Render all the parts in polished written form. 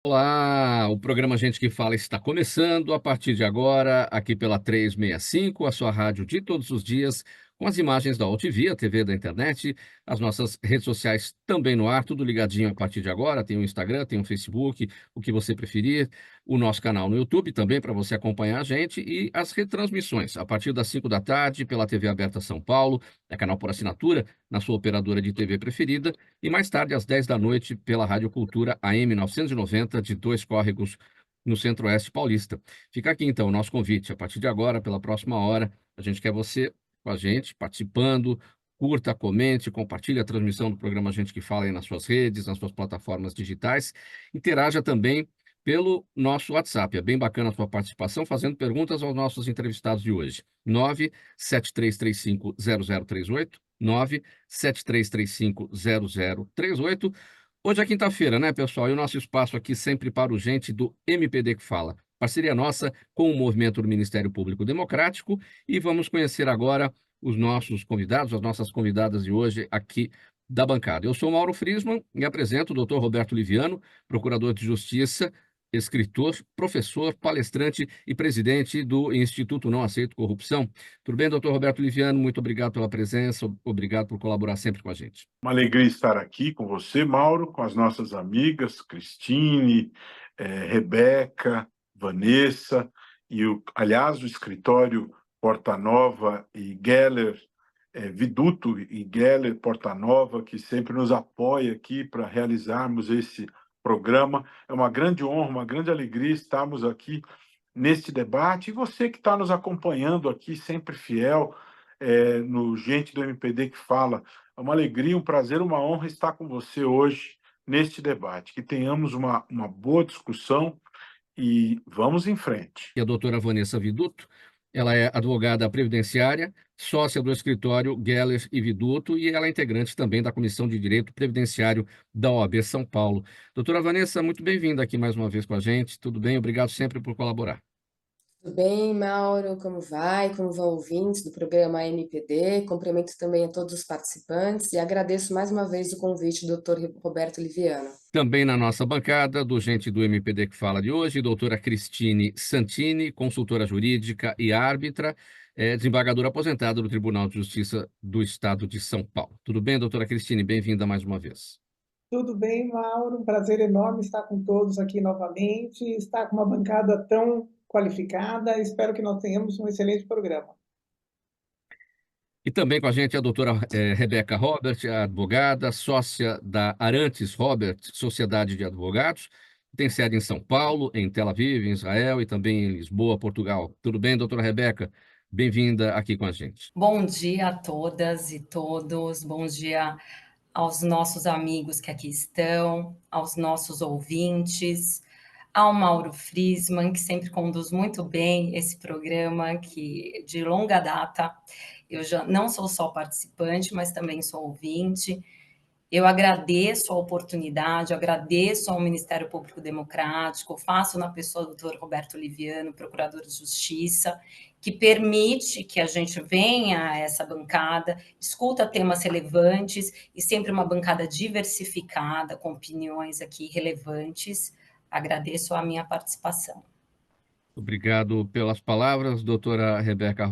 Olá, o programa Gente que Fala está começando a partir de agora, aqui pela 365, a sua rádio de todos os dias, com as imagens da UTV, a TV da internet, as nossas redes sociais também no ar, tudo ligadinho a partir de agora. Tem o Instagram, tem o Facebook, o que você preferir, o nosso canal no YouTube também para você acompanhar a gente e as retransmissões a partir das 5 da tarde pela TV Aberta São Paulo, é canal por assinatura, na sua operadora de TV preferida, e mais tarde, às 10 da noite, pela Rádio Cultura AM 990, de Dois Córregos, no Centro-Oeste Paulista. Fica aqui, então, o nosso convite. A partir de agora, pela próxima hora, a gente quer você com a gente, participando. Curta, comente, compartilhe a transmissão do programa Gente que Fala aí nas suas redes, nas suas plataformas digitais. Interaja também pelo nosso WhatsApp. É bem bacana a sua participação, fazendo perguntas aos nossos entrevistados de hoje. 973350038, 973350038. Hoje é quinta-feira, né, pessoal? E o nosso espaço aqui sempre para o Gente do MPD que Fala. Parceria nossa com o movimento do Ministério Público Democrático. E vamos conhecer agora os nossos convidados, as nossas convidadas de hoje aqui da bancada. Eu sou Mauro Friesman e apresento o doutor Roberto Liviano, procurador de Justiça, escritor, professor, palestrante e presidente do Instituto Não Aceito Corrupção. Tudo bem, doutor Roberto Liviano? Muito obrigado pela presença, obrigado por colaborar sempre com a gente. Uma alegria estar aqui com você, Mauro, com as nossas amigas Cristine, Rebeca, Vanessa, aliás, o escritório Portanova e Geller, Viduto e Geller Portanova, que sempre nos apoia aqui para realizarmos esse programa. É uma grande honra, uma grande alegria estarmos aqui neste debate. E você que está nos acompanhando aqui, sempre fiel, no Gente do MPD que Fala. É uma alegria, um prazer, uma honra estar com você hoje neste debate. Que tenhamos uma boa discussão e vamos em frente. E a doutora Vanessa Viduto, ela é advogada previdenciária, sócia do escritório Geller e Viduto, e ela é integrante também da Comissão de Direito Previdenciário da OAB São Paulo. Doutora Vanessa, muito bem-vinda aqui mais uma vez com a gente. Tudo bem? Obrigado sempre por colaborar. Tudo bem, Mauro? Como vai? Como vão ouvintes do programa MPD? Cumprimento também a todos os participantes e agradeço mais uma vez o convite do Dr. Roberto Liviano. Também na nossa bancada, do Gente do MPD que Fala de hoje, doutora Cristine Santini, consultora jurídica e árbitra, desembargadora aposentada do Tribunal de Justiça do Estado de São Paulo. Tudo bem, doutora Cristine? Bem-vinda mais uma vez. Tudo bem, Mauro? Um prazer enorme estar com todos aqui novamente, estar com uma bancada tão qualificada. Espero que nós tenhamos um excelente programa. E também com a gente a doutora Rebeca Robert, a advogada, sócia da Arantes Robert, Sociedade de Advogados, tem sede em São Paulo, em Tel Aviv, em Israel e também em Lisboa, Portugal. Tudo bem, doutora Rebeca? Bem-vinda aqui com a gente. Bom dia a todas e todos, bom dia aos nossos amigos que aqui estão, aos nossos ouvintes, ao Mauro Friesman, que sempre conduz muito bem esse programa, que de longa data eu já não sou só participante, mas também sou ouvinte. Eu agradeço a oportunidade, agradeço ao Ministério Público Democrático, faço na pessoa do doutor Roberto Liviano, procurador de Justiça, que permite que a gente venha a essa bancada, escuta temas relevantes e sempre uma bancada diversificada, com opiniões aqui relevantes. Agradeço a minha participação. Obrigado pelas palavras, doutora Rebeca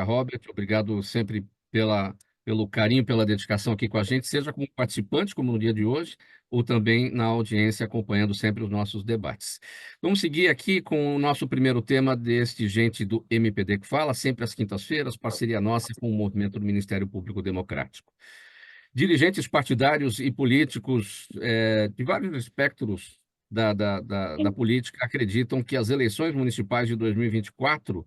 Robert. Obrigado sempre pelo carinho, pela dedicação aqui com a gente, seja como participante, como no dia de hoje, ou também na audiência, acompanhando sempre os nossos debates. Vamos seguir aqui com o nosso primeiro tema deste Gente do MPD que Fala, sempre às quintas-feiras, parceria nossa com o movimento do Ministério Público Democrático. Dirigentes partidários e políticos de vários espectros da política acreditam que as eleições municipais de 2024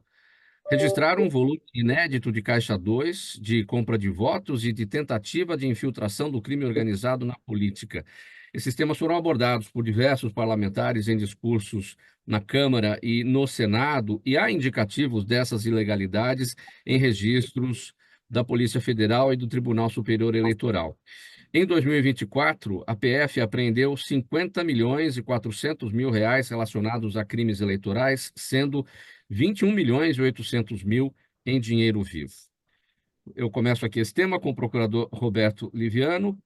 registraram um volume inédito de Caixa 2, de compra de votos e de tentativa de infiltração do crime organizado na política. Esses temas foram abordados por diversos parlamentares em discursos na Câmara e no Senado, e há indicativos dessas ilegalidades em registros da Polícia Federal e do Tribunal Superior Eleitoral. Em 2024, a PF apreendeu 50 milhões e 400 mil reais relacionados a crimes eleitorais, sendo 21 milhões e 800 mil em dinheiro vivo. Eu começo aqui esse tema com o procurador Roberto Liviano.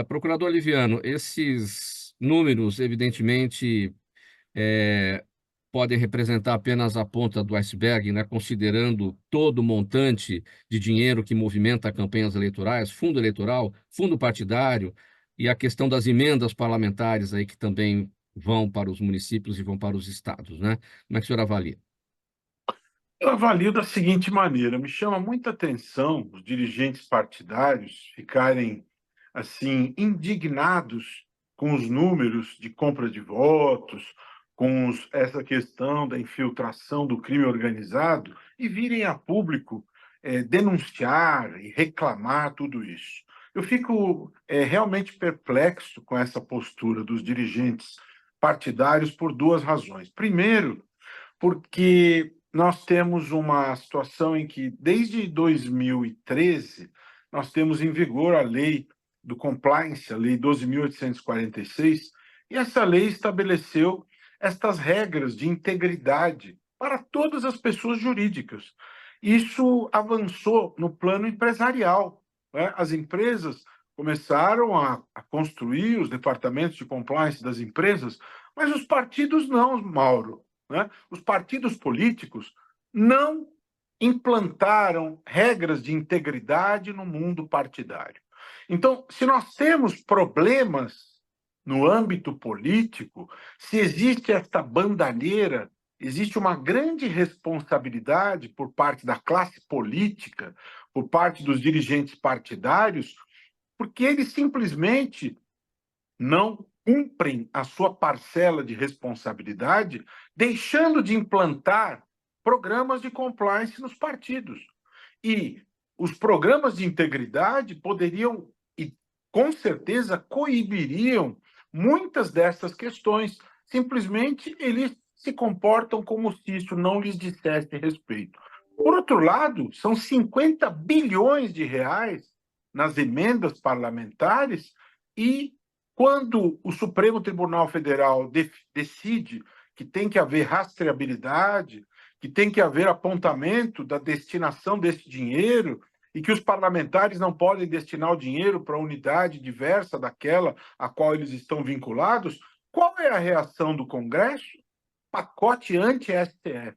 Procurador Liviano, esses números, evidentemente, podem representar apenas a ponta do iceberg, né, considerando todo o montante de dinheiro que movimenta campanhas eleitorais, fundo eleitoral, fundo partidário, e a questão das emendas parlamentares aí que também vão para os municípios e vão para os estados, né? Como é que o senhor avalia? Eu avalio da seguinte maneira: me chama muita atenção os dirigentes partidários ficarem assim indignados com os números de compra de votos, com essa questão da infiltração do crime organizado e virem a público denunciar e reclamar tudo isso. Eu fico realmente perplexo com essa postura dos dirigentes partidários por duas razões. Primeiro, porque nós temos uma situação em que, desde 2013, nós temos em vigor a lei do compliance, a lei 12.846, e essa lei estabeleceu estas regras de integridade para todas as pessoas jurídicas. Isso avançou no plano empresarial, né? As empresas começaram a construir os departamentos de compliance das empresas, mas os partidos não, Mauro, né? Os partidos políticos não implantaram regras de integridade no mundo partidário. Então, se nós temos problemas no âmbito político, se existe esta bandalheira, existe uma grande responsabilidade por parte da classe política, por parte dos dirigentes partidários, porque eles simplesmente não cumprem a sua parcela de responsabilidade, deixando de implantar programas de compliance nos partidos. E os programas de integridade poderiam, e com certeza coibiriam muitas dessas questões. Simplesmente eles se comportam como se isso não lhes dissesse respeito. Por outro lado, são 50 bilhões de reais nas emendas parlamentares e quando o Supremo Tribunal Federal decide que tem que haver rastreabilidade, que tem que haver apontamento da destinação desse dinheiro e que os parlamentares não podem destinar o dinheiro para unidade diversa daquela a qual eles estão vinculados, qual é a reação do Congresso? Pacote anti-STF.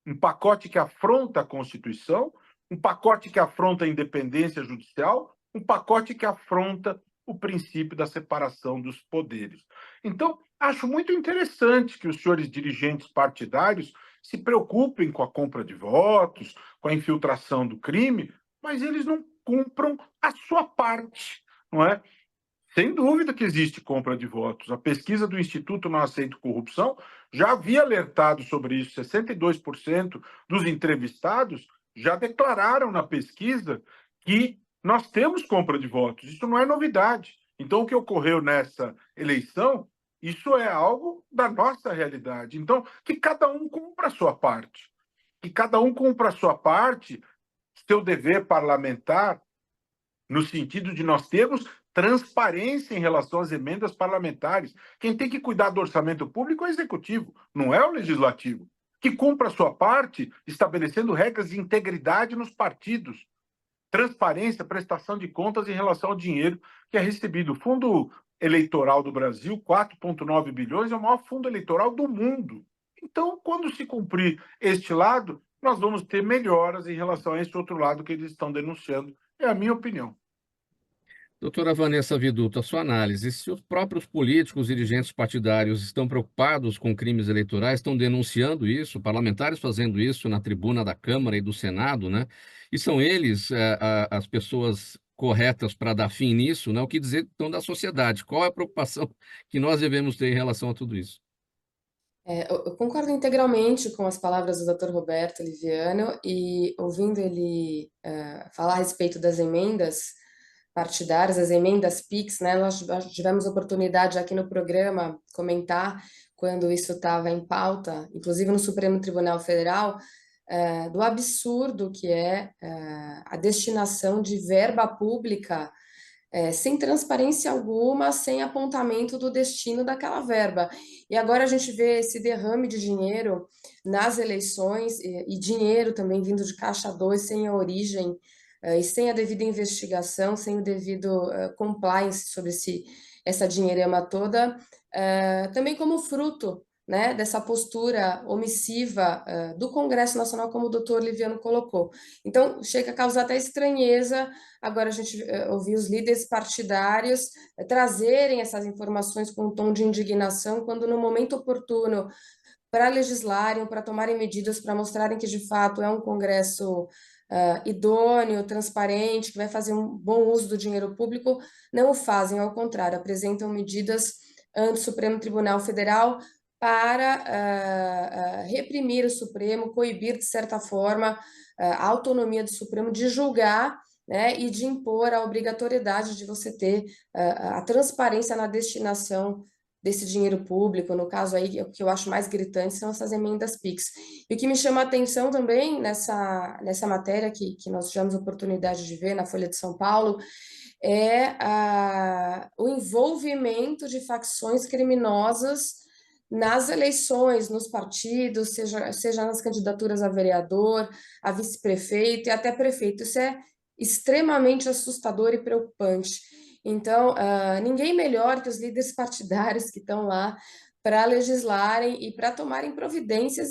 Um pacote que afronta a Constituição, um pacote que afronta a independência judicial, um pacote que afronta o princípio da separação dos poderes. Então, acho muito interessante que os senhores dirigentes partidários se preocupem com a compra de votos, com a infiltração do crime, mas eles não cumpram a sua parte, não é? Sem dúvida que existe compra de votos. A pesquisa do Instituto Não Aceito Corrupção já havia alertado sobre isso. 62% dos entrevistados já declararam na pesquisa que nós temos compra de votos. Isso não é novidade. Então, o que ocorreu nessa eleição, isso é algo da nossa realidade. Então, que cada um cumpra a sua parte. Que cada um cumpra a sua parte, seu dever parlamentar, no sentido de nós termos transparência em relação às emendas parlamentares. Quem tem que cuidar do orçamento público é o executivo, não é o legislativo. Que cumpra a sua parte, estabelecendo regras de integridade nos partidos. Transparência, prestação de contas em relação ao dinheiro que é recebido. O Fundo Eleitoral do Brasil, 4,9 bilhões, é o maior fundo eleitoral do mundo. Então, quando se cumprir este lado, nós vamos ter melhoras em relação a esse outro lado que eles estão denunciando. É a minha opinião. Doutora Vanessa Viduto, a sua análise, se os próprios políticos, dirigentes partidários estão preocupados com crimes eleitorais, estão denunciando isso, parlamentares fazendo isso na tribuna da Câmara e do Senado, né? E são eles as pessoas corretas para dar fim nisso, né? O que dizer então da sociedade? Qual é a preocupação que nós devemos ter em relação a tudo isso? Eu concordo integralmente com as palavras do Dr. Roberto Liviano e ouvindo ele falar a respeito das emendas partidárias, as emendas PIX, né? Nós já tivemos oportunidade aqui no programa comentar quando isso estava em pauta, inclusive no Supremo Tribunal Federal, do absurdo que é a destinação de verba pública sem transparência alguma, sem apontamento do destino daquela verba. E agora a gente vê esse derrame de dinheiro nas eleições e dinheiro também vindo de caixa 2 sem a origem e sem a devida investigação, sem o devido compliance sobre essa dinheirama toda, também como fruto, né, dessa postura omissiva do Congresso Nacional, como o doutor Liviano colocou. Então, chega a causar até estranheza agora a gente ouvir os líderes partidários trazerem essas informações com um tom de indignação, quando no momento oportuno para legislarem, para tomarem medidas, para mostrarem que de fato é um Congresso idôneo, transparente, que vai fazer um bom uso do dinheiro público, não o fazem, ao contrário, apresentam medidas ante o Supremo Tribunal Federal para reprimir o Supremo, coibir, de certa forma, a autonomia do Supremo de julgar, né, e de impor a obrigatoriedade de você ter a transparência na destinação desse dinheiro público. No caso aí, o que eu acho mais gritante são essas emendas PIX. E o que me chama a atenção também nessa matéria que nós tivemos a oportunidade de ver na Folha de São Paulo é o envolvimento de facções criminosas nas eleições, nos partidos, seja nas candidaturas a vereador, a vice-prefeito e até prefeito. Isso é extremamente assustador e preocupante. Então, ninguém melhor que os líderes partidários que estão lá para legislarem e para tomarem providências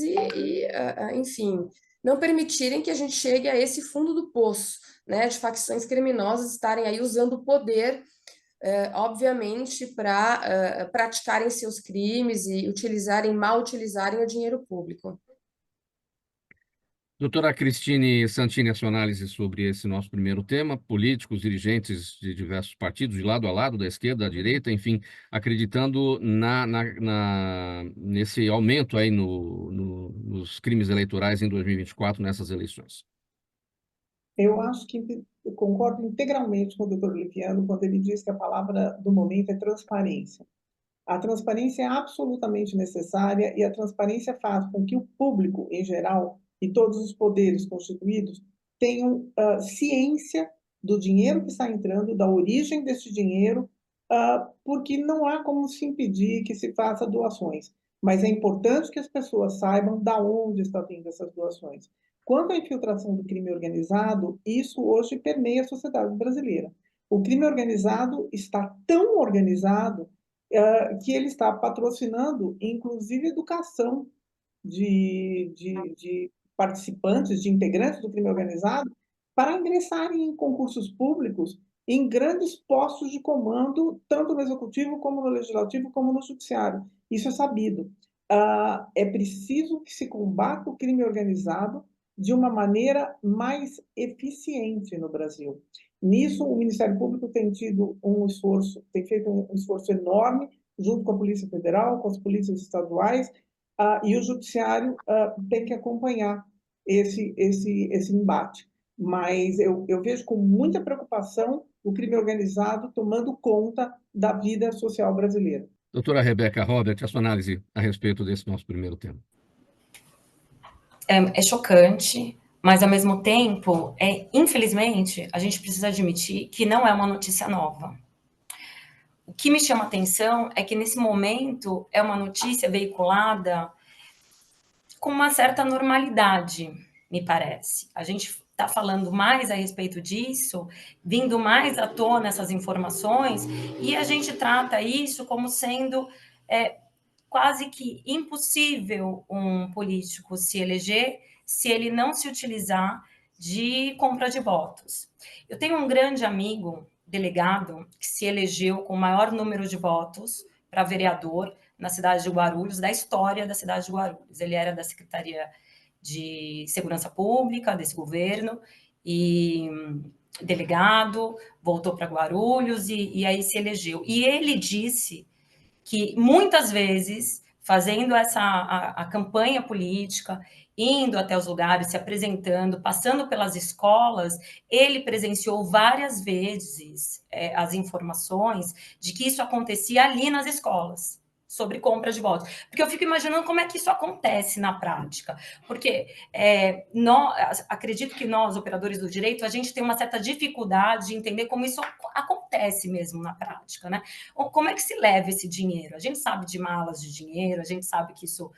enfim, não permitirem que a gente chegue a esse fundo do poço, né, de facções criminosas estarem aí usando o poder, obviamente, para praticarem seus crimes e mal utilizarem o dinheiro público. Doutora Cristine Santini, a sua análise sobre esse nosso primeiro tema: políticos, dirigentes de diversos partidos, de lado a lado, da esquerda, da direita, enfim, acreditando nesse aumento aí nos crimes eleitorais em 2024, nessas eleições. Eu acho que eu concordo integralmente com o doutor Liviano quando ele diz que a palavra do momento é transparência. A transparência é absolutamente necessária e a transparência faz com que o público, em geral, e todos os poderes constituídos tenham ciência do dinheiro que está entrando, da origem desse dinheiro, porque não há como se impedir que se faça doações. Mas é importante que as pessoas saibam de onde está vindo essas doações. Quanto à infiltração do crime organizado, isso hoje permeia a sociedade brasileira. O crime organizado está tão organizado que ele está patrocinando, inclusive, educação de participantes, de integrantes do crime organizado, para ingressarem em concursos públicos em grandes postos de comando, tanto no executivo, como no legislativo, como no judiciário. Isso é sabido. É preciso que se combata o crime organizado de uma maneira mais eficiente no Brasil. Nisso, o Ministério Público tem feito um esforço enorme, junto com a Polícia Federal, com as polícias estaduais, e o Judiciário tem que acompanhar esse embate. Mas eu vejo com muita preocupação o crime organizado tomando conta da vida social brasileira. Doutora Rebeca Robert, a sua análise a respeito desse nosso primeiro tema. É chocante, mas, ao mesmo tempo, infelizmente, a gente precisa admitir que não é uma notícia nova. O que me chama a atenção é que, nesse momento, é uma notícia veiculada com uma certa normalidade, me parece. A gente está falando mais a respeito disso, vindo mais à tona essas informações, e a gente trata isso como sendo quase que impossível um político se eleger se ele não se utilizar de compra de votos. Eu tenho um grande amigo, delegado, que se elegeu com o maior número de votos para vereador na cidade de Guarulhos, da história da cidade de Guarulhos. Ele era da Secretaria de Segurança Pública desse governo e delegado, voltou para Guarulhos e aí se elegeu. E ele disse que muitas vezes, fazendo a campanha política, indo até os lugares, se apresentando, passando pelas escolas, ele presenciou várias vezes as informações de que isso acontecia ali nas escolas, sobre compra de votos. Porque eu fico imaginando como é que isso acontece na prática. Porque acredito que nós, operadores do direito, a gente tem uma certa dificuldade de entender como isso acontece mesmo na prática. prática, né? Como é que se leva esse dinheiro? A gente sabe de malas de dinheiro, a gente sabe que isso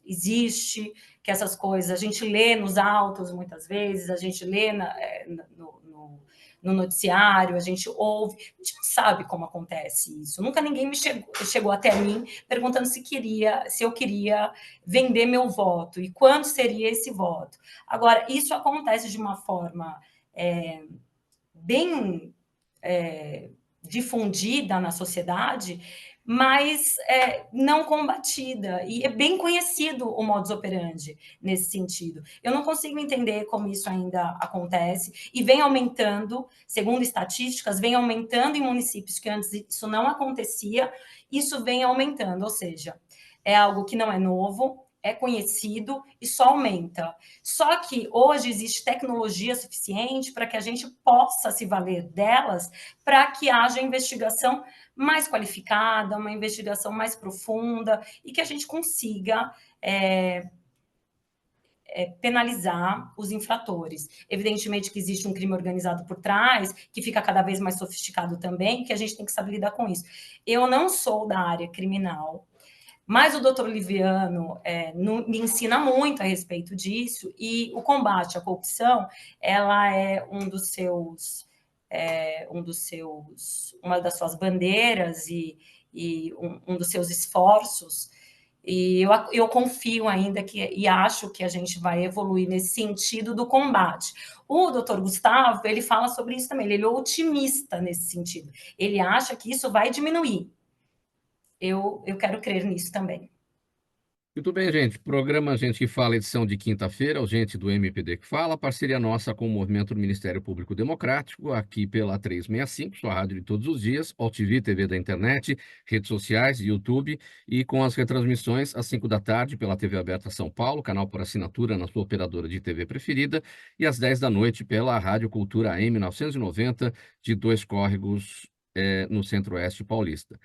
existe, que essas coisas a gente lê nos autos muitas vezes, a gente lê no noticiário, a gente ouve, a gente não sabe como acontece isso. Nunca ninguém chegou até mim perguntando se eu queria vender meu voto e quando seria esse voto. Agora, isso acontece de uma forma bem difundida na sociedade, mas não combatida. E é bem conhecido o modus operandi nesse sentido. Eu não consigo entender como isso ainda acontece e vem aumentando, segundo estatísticas, vem aumentando em municípios que antes isso não acontecia, isso vem aumentando, ou seja, é algo que não é novo, é conhecido e só aumenta. Só que hoje existe tecnologia suficiente para que a gente possa se valer delas para que haja investigação mais qualificada, uma investigação mais profunda e que a gente consiga penalizar os infratores. Evidentemente que existe um crime organizado por trás, que fica cada vez mais sofisticado também, que a gente tem que saber lidar com isso. Eu não sou da área criminal, mas o doutor Liviano me ensina muito a respeito disso, e o combate à corrupção, ela é uma das suas bandeiras e um dos seus esforços, e eu confio ainda e acho que a gente vai evoluir nesse sentido do combate. O doutor Gustavo, ele fala sobre isso também, ele é otimista nesse sentido, ele acha que isso vai diminuir. Eu quero crer nisso também. Muito bem, gente. Programa Gente que Fala, edição de quinta-feira, o Gente do MPD que Fala, parceria nossa com o Movimento do Ministério Público Democrático, aqui pela 365, sua rádio de todos os dias, OTV, TV da internet, redes sociais, YouTube, e com as retransmissões às 5 da tarde pela TV Aberta São Paulo, canal por assinatura na sua operadora de TV preferida, e às 10 da noite pela Rádio Cultura AM 990, de Dois Córregos, no Centro-Oeste paulista.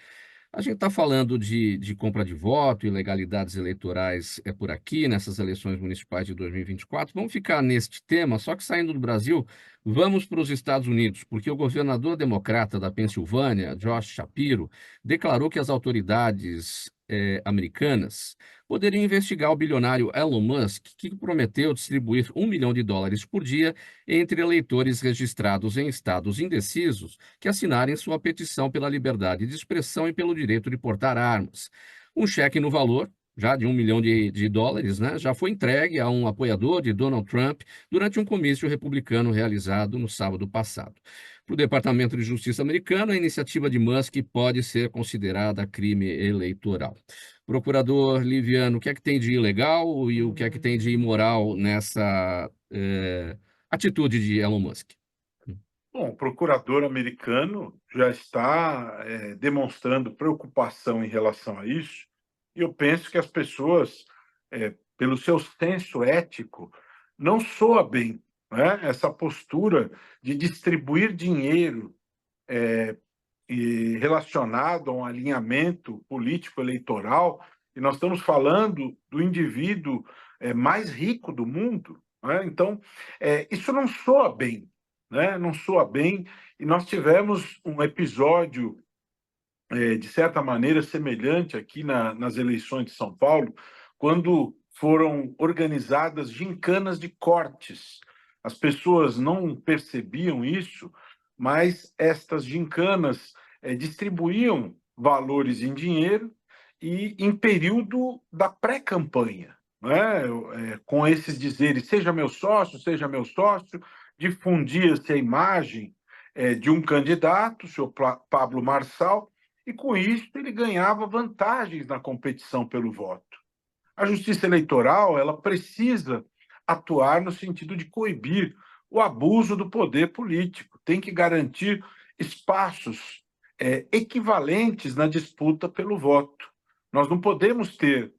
A gente está falando de compra de voto, ilegalidades eleitorais por aqui, nessas eleições municipais de 2024. Vamos ficar neste tema, só que saindo do Brasil, vamos para os Estados Unidos, porque o governador democrata da Pensilvânia, Josh Shapiro, declarou que as autoridades americanas poderiam investigar o bilionário Elon Musk, que prometeu distribuir $1 milhão por dia entre eleitores registrados em estados indecisos que assinarem sua petição pela liberdade de expressão e pelo direito de portar armas. Um cheque no valor, já de $1 milhão, né, já foi entregue a um apoiador de Donald Trump durante um comício republicano realizado no sábado passado. Para o Departamento de Justiça americano, a iniciativa de Musk pode ser considerada crime eleitoral. Procurador Liviano, o que é que tem de ilegal e o que é que tem de imoral nessa atitude de Elon Musk? Bom, o procurador americano já está demonstrando preocupação em relação a isso, e eu penso que as pessoas, pelo seu senso ético, não soa bem, né? Essa postura de distribuir dinheiro relacionado a um alinhamento político-eleitoral, e nós estamos falando do indivíduo mais rico do mundo, né? Então, isso não soa bem, né? Não soa bem, e nós tivemos um episódio, de certa maneira, semelhante aqui nas eleições de São Paulo, quando foram organizadas gincanas de cortes. As pessoas não percebiam isso, mas estas gincanas distribuíam valores em dinheiro e em período da pré-campanha, né? Com esses dizeres, seja meu sócio, difundia-se a imagem de um candidato, o senhor Pablo Marçal, e com isso ele ganhava vantagens na competição pelo voto. A Justiça Eleitoral, ela precisa atuar no sentido de coibir o abuso do poder político, tem que garantir espaços equivalentes na disputa pelo voto. Nós não podemos ter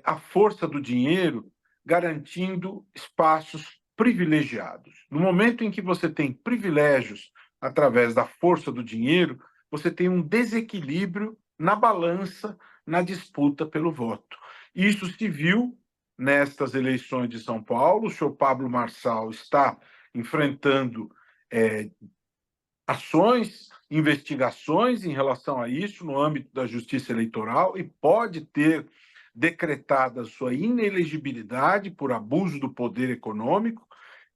a força do dinheiro garantindo espaços privilegiados. No momento em que você tem privilégios através da força do dinheiro, você tem um desequilíbrio na balança, na disputa pelo voto. Isso se viu nestas eleições de São Paulo. O senhor Pablo Marçal está enfrentando ações investigações em relação a isso no âmbito da Justiça Eleitoral e pode ter decretada sua inelegibilidade por abuso do poder econômico.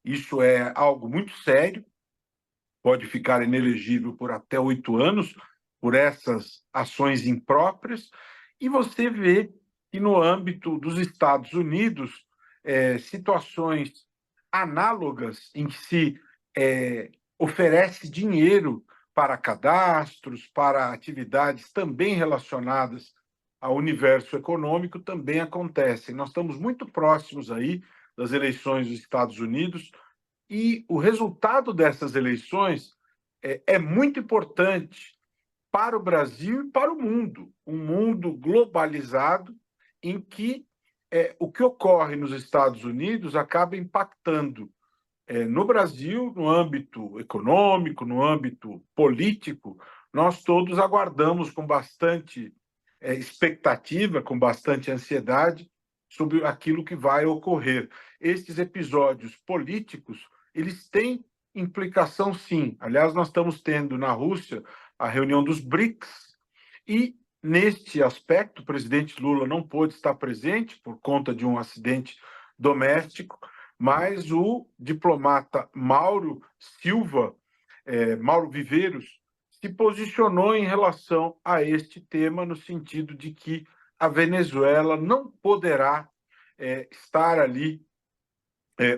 Isso é algo muito sério, pode ficar inelegível por até 8 anos por essas ações impróprias. E você vê que no âmbito dos Estados Unidos, situações análogas em que se oferece dinheiro para cadastros, para atividades também relacionadas ao universo econômico, também acontecem. Nós estamos muito próximos aí das eleições dos Estados Unidos e o resultado dessas eleições é muito importante para o Brasil e para o mundo, um mundo globalizado em que o que ocorre nos Estados Unidos acaba impactando no Brasil, no âmbito econômico, no âmbito político. Nós todos aguardamos com bastante expectativa, com bastante ansiedade sobre aquilo que vai ocorrer. Estes episódios políticos, eles têm implicação, sim. Aliás, nós estamos tendo na Rússia a reunião dos BRICS e, neste aspecto, o presidente Lula não pôde estar presente por conta de um acidente doméstico, mas o diplomata Mauro Viveiros, se posicionou em relação a este tema no sentido de que a Venezuela não poderá estar ali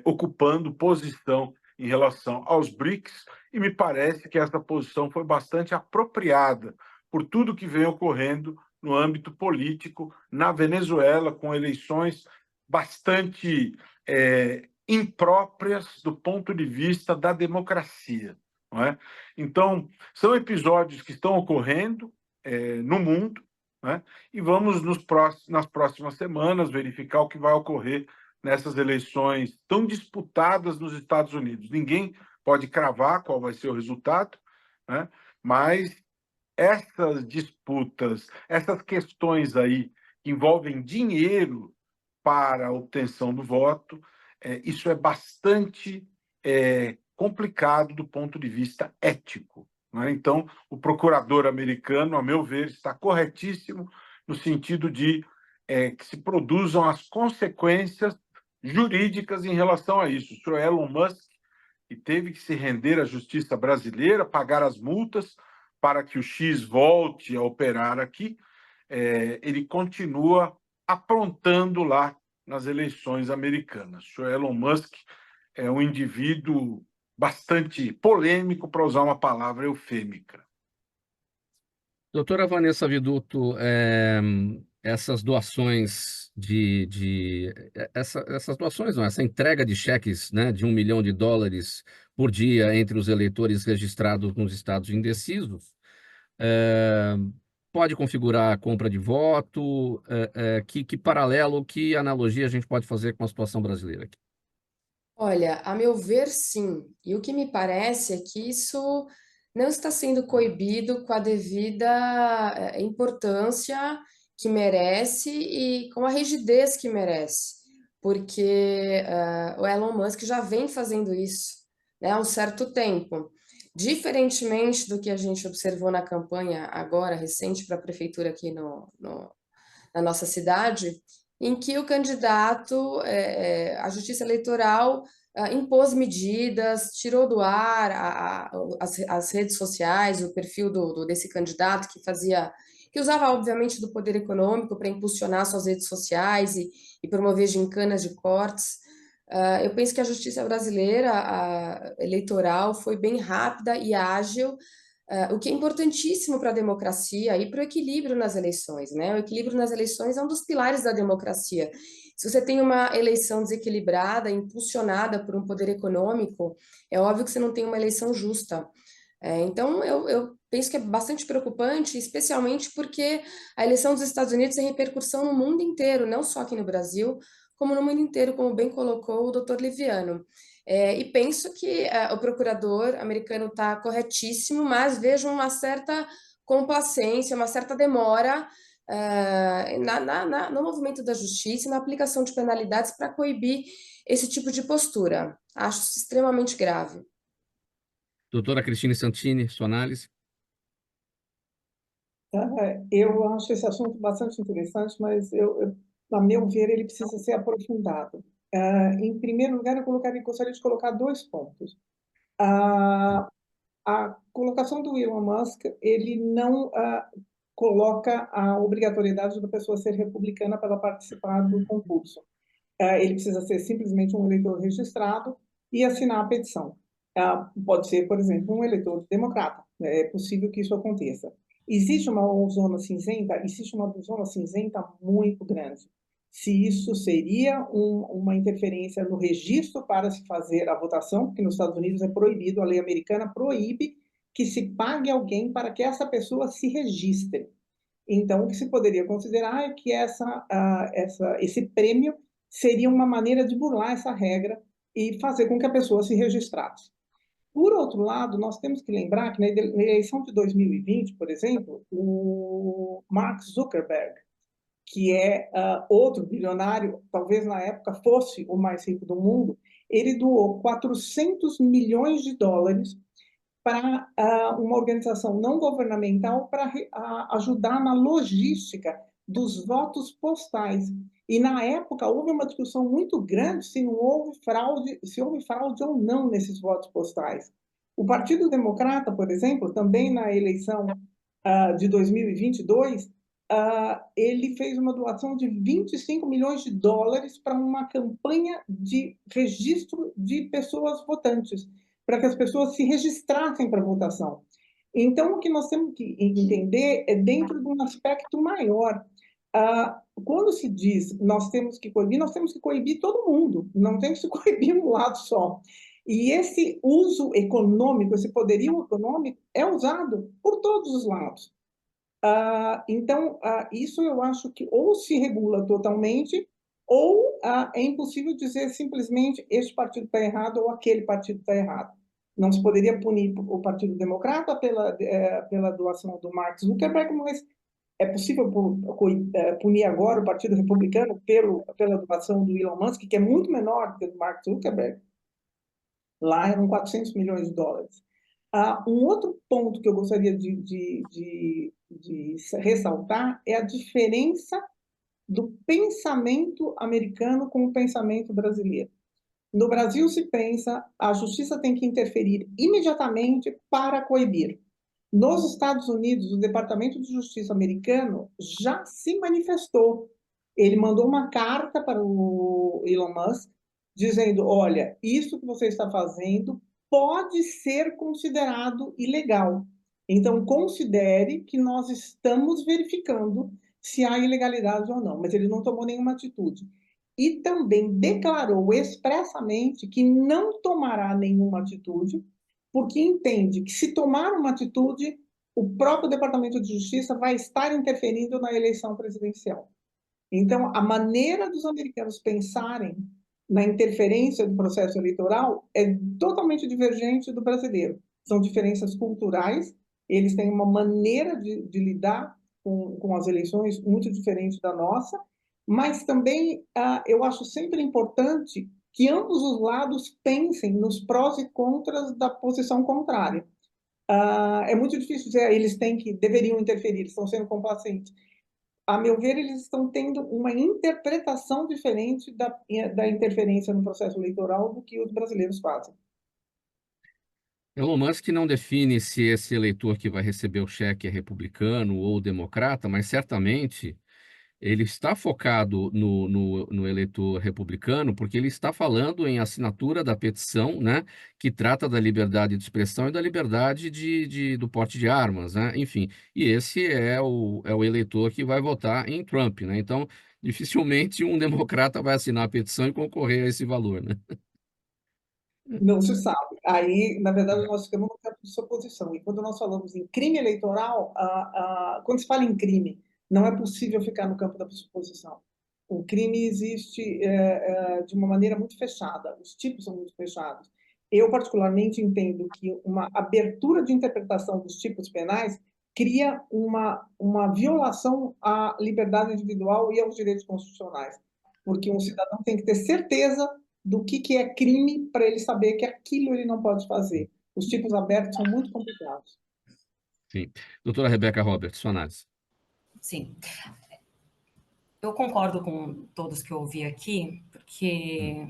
ocupando posição em relação aos BRICS, e me parece que essa posição foi bastante apropriada por tudo que vem ocorrendo no âmbito político na Venezuela, com eleições bastante impróprias do ponto de vista da democracia. Não é? Então, são episódios que estão ocorrendo no mundo, não é? E vamos, nas próximas semanas, verificar o que vai ocorrer nessas eleições tão disputadas nos Estados Unidos. Ninguém pode cravar qual vai ser o resultado, né? Mas essas disputas, essas questões aí que envolvem dinheiro para a obtenção do voto, isso é bastante complicado do ponto de vista ético. Né? Então, o procurador americano, a meu ver, está corretíssimo no sentido de que se produzam as consequências jurídicas em relação a isso. O senhor Elon Musk, que teve que se render à justiça brasileira, pagar as multas para que o X volte a operar aqui, ele continua aprontando lá nas eleições americanas. O senhor Elon Musk é um indivíduo bastante polêmico, para usar uma palavra eufêmica. Doutora Vanessa Viduto, essas doações essas doações, não, essa entrega de cheques, né, de $1 milhão por dia entre os eleitores registrados nos estados indecisos, pode configurar a compra de voto? Que paralelo, que analogia a gente pode fazer com a situação brasileira aqui? Olha, a meu ver, sim. E o que me parece é que isso não está sendo coibido com a devida importância que merece e com a rigidez que merece, porque o Elon Musk já vem fazendo isso, né, há um certo tempo. Diferentemente do que a gente observou na campanha agora recente para a prefeitura aqui na nossa cidade, em que o candidato, a Justiça Eleitoral, impôs medidas, tirou do ar as redes sociais, o perfil desse candidato que usava, obviamente, do poder econômico para impulsionar suas redes sociais e promover gincanas de cortes. Eu penso que a justiça brasileira eleitoral foi bem rápida e ágil, o que é importantíssimo para a democracia e para o equilíbrio nas eleições, né? O equilíbrio nas eleições é um dos pilares da democracia. Se você tem uma eleição desequilibrada, impulsionada por um poder econômico, é óbvio que você não tem uma eleição justa. Então, eu penso que é bastante preocupante, especialmente porque a eleição dos Estados Unidos tem repercussão no mundo inteiro, não só aqui no Brasil, como no mundo inteiro, como bem colocou o doutor Liviano. E penso que o procurador americano está corretíssimo, mas vejo uma certa complacência, uma certa demora no movimento da justiça e na aplicação de penalidades para coibir esse tipo de postura. Acho isso extremamente grave. Doutora Cristine Santini, sua análise? Eu acho esse assunto bastante interessante, mas a meu ver, ele precisa ser aprofundado. Em primeiro lugar, gostaria de colocar 2 pontos. A colocação do Elon Musk, ele não coloca a obrigatoriedade da pessoa ser republicana para participar do concurso. Ele precisa ser simplesmente um eleitor registrado e assinar a petição. Pode ser, por exemplo, um eleitor democrata. É possível que isso aconteça. Existe uma zona cinzenta? Existe uma zona cinzenta muito grande. Se isso seria uma interferência no registro para se fazer a votação, porque nos Estados Unidos é proibido, a lei americana proíbe que se pague alguém para que essa pessoa se registre. Então, o que se poderia considerar é que esse prêmio seria uma maneira de burlar essa regra e fazer com que a pessoa se registrasse. Por outro lado, nós temos que lembrar que na eleição de 2020, por exemplo, o Mark Zuckerberg, que é outro bilionário, talvez na época fosse o mais rico do mundo, ele doou 400 milhões de dólares para uma organização não governamental para ajudar na logística dos votos postais. E, na época, houve uma discussão muito grande se houve fraude ou não nesses votos postais. O Partido Democrata, por exemplo, também na eleição de 2022, ele fez uma doação de 25 milhões de dólares para uma campanha de registro de pessoas votantes, para que as pessoas se registrassem para a votação. Então, o que nós temos que entender é dentro de um aspecto maior. Quando se diz nós temos que coibir todo mundo, não tem que se coibir um lado só. E esse uso econômico, esse poderio econômico, é usado por todos os lados. Então, isso eu acho que ou se regula totalmente, ou é impossível dizer simplesmente este partido está errado ou aquele partido está errado. Não se poderia punir o Partido Democrata pela doação do Mark Zuckerberg, mas é possível punir agora o Partido Republicano pela doação do Elon Musk, que é muito menor do que o do Mark Zuckerberg. Lá eram 400 milhões de dólares. Um outro ponto que eu gostaria de ressaltar é a diferença do pensamento americano com o pensamento brasileiro. No Brasil se pensa a justiça tem que interferir imediatamente para coibir. Nos Estados Unidos, o Departamento de Justiça americano já se manifestou. Ele mandou uma carta para o Elon Musk dizendo, olha, isso que você está fazendo pode ser considerado ilegal. Então, considere que nós estamos verificando se há ilegalidade ou não, mas ele não tomou nenhuma atitude. E também declarou expressamente que não tomará nenhuma atitude, porque entende que se tomar uma atitude, o próprio Departamento de Justiça vai estar interferindo na eleição presidencial. Então, a maneira dos americanos pensarem na interferência do processo eleitoral é totalmente divergente do brasileiro. São diferenças culturais, eles têm uma maneira de lidar com as eleições muito diferente da nossa, mas também eu acho sempre importante que ambos os lados pensem nos prós e contras da posição contrária. É muito difícil dizer eles deveriam interferir, eles estão sendo complacentes. A meu ver, eles estão tendo uma interpretação diferente da interferência no processo eleitoral do que os brasileiros fazem. Elon Musk não define se esse eleitor que vai receber o cheque é republicano ou democrata, mas certamente ele está focado no eleitor republicano, porque ele está falando em assinatura da petição, né, que trata da liberdade de expressão e da liberdade do porte de armas, né? Enfim, e esse é o eleitor que vai votar em Trump, né? Então, dificilmente um democrata vai assinar a petição e concorrer a esse valor, né? Não se sabe. Aí, na verdade, nós ficamos no campo de suposição. E quando nós falamos em crime eleitoral, quando se fala em crime, não é possível ficar no campo da suposição. O crime existe de uma maneira muito fechada, os tipos são muito fechados. Eu, particularmente, entendo que uma abertura de interpretação dos tipos penais cria uma violação à liberdade individual e aos direitos constitucionais, porque um cidadão tem que ter certeza do que é crime para ele saber que aquilo ele não pode fazer. Os tipos abertos são muito complicados. Sim. Doutora Rebeca Roberts, sua análise. Sim. Eu concordo com todos que eu ouvi aqui, porque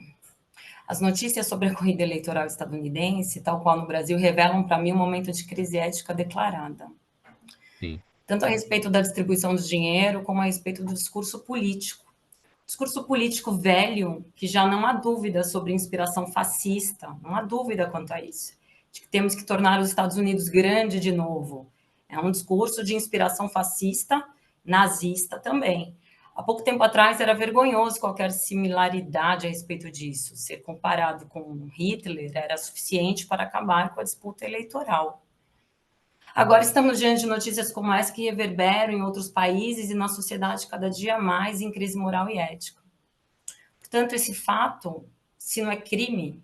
as notícias sobre a corrida eleitoral estadunidense, tal qual no Brasil, revelam para mim um momento de crise ética declarada. Sim. Tanto a respeito da distribuição de dinheiro, como a respeito do discurso político. Discurso político velho, que já não há dúvida sobre inspiração fascista, não há dúvida quanto a isso, de que temos que tornar os Estados Unidos grande de novo. É um discurso de inspiração fascista, nazista também. Há pouco tempo atrás era vergonhoso qualquer similaridade a respeito disso. Ser comparado com Hitler era suficiente para acabar com a disputa eleitoral. Agora estamos diante de notícias como essa que reverberam em outros países e na sociedade cada dia mais em crise moral e ética. Portanto, esse fato, se não é crime,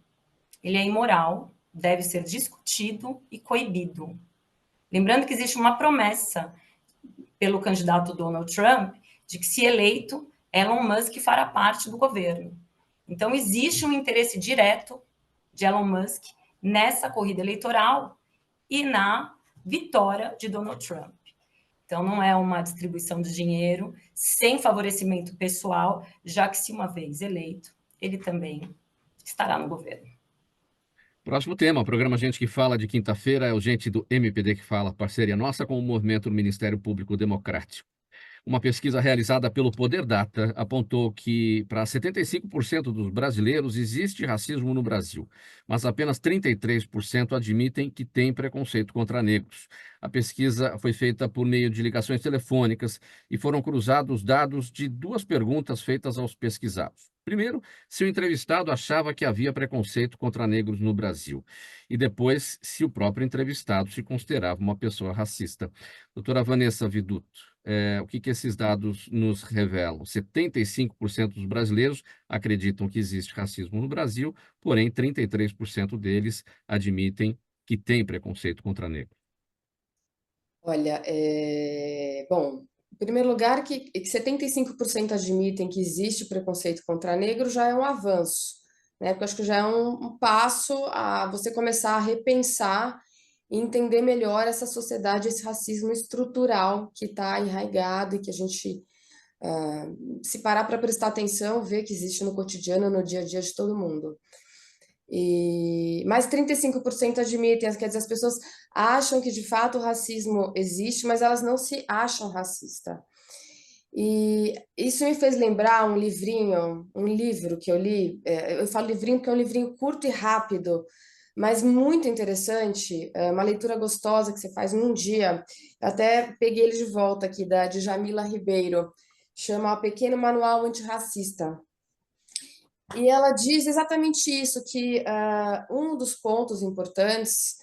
ele é imoral, deve ser discutido e coibido. Lembrando que existe uma promessa pelo candidato Donald Trump de que, se eleito, Elon Musk fará parte do governo. Então, existe um interesse direto de Elon Musk nessa corrida eleitoral e na vitória de Donald Trump. Então, não é uma distribuição de dinheiro sem favorecimento pessoal, já que, se uma vez eleito, ele também estará no governo. Próximo tema, o programa Gente que Fala de quinta-feira é o Gente do MPD que Fala, parceria nossa com o Movimento do Ministério Público Democrático. Uma pesquisa realizada pelo Poder Data apontou que para 75% dos brasileiros existe racismo no Brasil, mas apenas 33% admitem que tem preconceito contra negros. A pesquisa foi feita por meio de ligações telefônicas e foram cruzados dados de duas perguntas feitas aos pesquisados. Primeiro, se o entrevistado achava que havia preconceito contra negros no Brasil. E depois, se o próprio entrevistado se considerava uma pessoa racista. Doutora Vanessa Viduto, o que esses dados nos revelam? 75% dos brasileiros acreditam que existe racismo no Brasil, porém 33% deles admitem que tem preconceito contra negros. Olha, bom, em primeiro lugar, que 75% admitem que existe preconceito contra negro já é um avanço, né? Porque eu acho que já é um passo a você começar a repensar e entender melhor essa sociedade, esse racismo estrutural que está enraizado e que a gente, se parar para prestar atenção, vê que existe no cotidiano, no dia a dia de todo mundo. Mais 35% admitem, quer dizer, as pessoas acham que de fato o racismo existe, mas elas não se acham racistas. E isso me fez lembrar um livro que eu li. Eu falo livrinho porque é um livrinho curto e rápido, mas muito interessante, uma leitura gostosa que você faz num dia. Eu até peguei ele de volta aqui, de Jamila Ribeiro, chama Pequeno Manual Antirracista. E ela diz exatamente isso, que um dos pontos importantes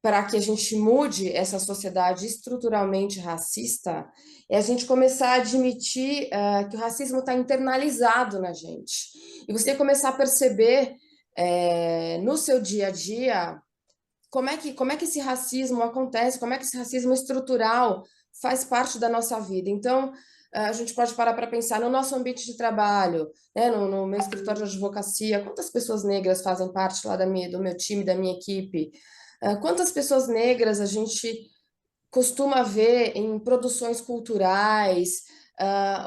para que a gente mude essa sociedade estruturalmente racista é a gente começar a admitir que o racismo está internalizado na gente. E você começar a perceber no seu dia a dia como é que esse racismo acontece, como é que esse racismo estrutural faz parte da nossa vida. Então, a gente pode parar para pensar no nosso ambiente de trabalho, né, no meu escritório de advocacia, quantas pessoas negras fazem parte lá do meu time, da minha equipe? Quantas pessoas negras a gente costuma ver em produções culturais,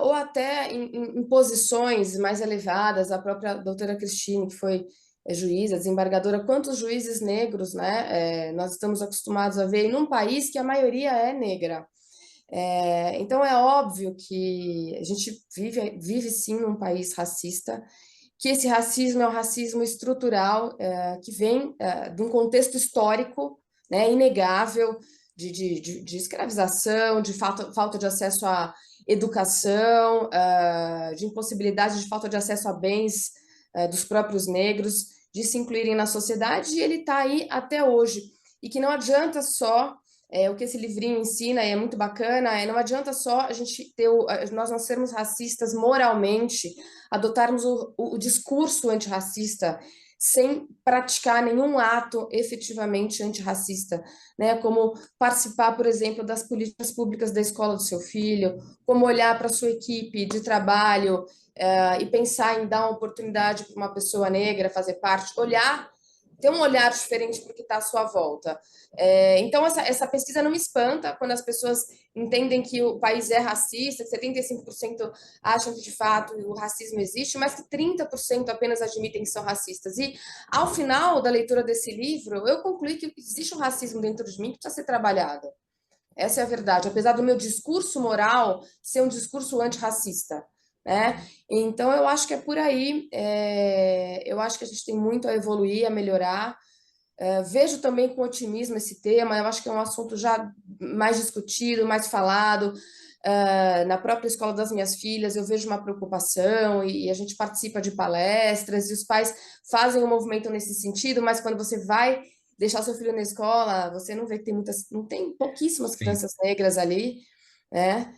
ou até em posições mais elevadas, a própria doutora Cristine, que foi juíza, desembargadora, quantos juízes negros, né, nós estamos acostumados a ver num país que a maioria é negra. Então é óbvio que a gente vive sim num país racista, que esse racismo é um racismo estrutural, que vem de um contexto histórico, né, inegável, de escravização, de falta de acesso à educação, de impossibilidade de falta de acesso a bens dos próprios negros, de se incluírem na sociedade, e ele está aí até hoje. E que não adianta só o que esse livrinho ensina, e é muito bacana, não adianta só a gente nós não sermos racistas moralmente, adotarmos o discurso antirracista sem praticar nenhum ato efetivamente antirracista, né? Como participar, por exemplo, das políticas públicas da escola do seu filho, como olhar para a sua equipe de trabalho e pensar em dar uma oportunidade para uma pessoa negra fazer parte, olhar ter um olhar diferente para o que está à sua volta. Então, essa pesquisa não me espanta quando as pessoas entendem que o país é racista, que 75% acham que, de fato, o racismo existe, mas que 30% apenas admitem que são racistas. E, ao final da leitura desse livro, eu concluí que existe um racismo dentro de mim que precisa ser trabalhado. Essa é a verdade, apesar do meu discurso moral ser um discurso antirracista, né? Então, eu acho que é por aí. Eu acho que a gente tem muito a evoluir, a melhorar. Vejo também com otimismo esse tema, eu acho que é um assunto já mais discutido, mais falado. Na própria escola das minhas filhas, eu vejo uma preocupação e a gente participa de palestras e os pais fazem um movimento nesse sentido, mas quando você vai deixar seu filho na escola, você não vê que não tem pouquíssimas Sim. crianças negras ali, né?